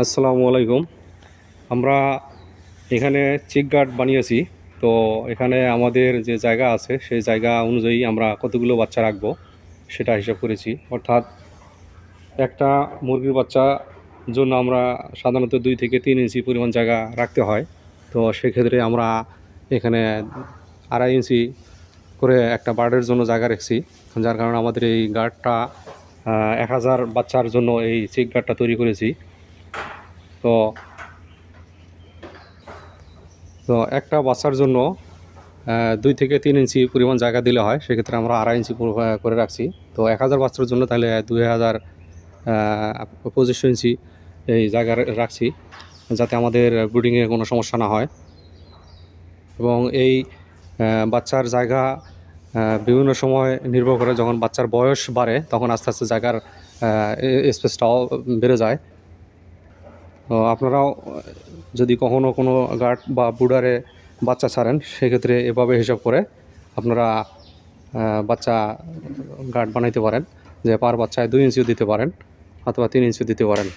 আসসালামু আলাইকুম। আমরা এখানে চিক গার্ড বানিয়েছি। তো এখানে আমাদের যে জায়গা আছে সেই জায়গা অনুযায়ী আমরা কতগুলো বাচ্চা রাখবো সেটা হিসাব করেছি। অর্থাৎ একটা মুরগির বাচ্চা জন্য আমরা সাধারণত 2 থেকে 3 ইঞ্চি পরিমাণ জায়গা রাখতে হয়। তো সেক্ষেত্রে আমরা এখানে 2.5 ইঞ্চি করে একটা বার্ডের জন্য জায়গা রেখেছি, যার কারণে আমাদের এই গার্ডটা 1000 বাচ্চার জন্য এই চিক গার্ডটা তৈরি করেছি। তো তো একটা বাচ্চার জন্য 2 থেকে 3 ইঞ্চি পরিমাণ জায়গা দিলে হয়, সেক্ষেত্রে আমরা 2.5 ইঞ্চি করে রাখছি। তো 1000 বাচ্চার জন্য তাহলে 2500 ইঞ্চি এই জায়গা রাখছি, যাতে আমাদের ব্রিডিংয়ে কোনো সমস্যা না হয়। এবং এই বাচ্চার জায়গা বিভিন্ন সময় নির্ভর করে, যখন বাচ্চার বয়স বাড়ে তখন আস্তে আস্তে জায়গার স্পেসটাও বেড়ে যায়। তো আপনারাও যদি কখনও কোনো গার্ড বা ব্রুডারে বাচ্চা ছাড়েন, সেক্ষেত্রে এভাবে হিসাব করে আপনারা বাচ্চা গার্ড বানাইতে পারেন, যে পার বাচ্চায় 2 ইঞ্চিও দিতে পারেন অথবা 3 ইঞ্চিও দিতে পারেন।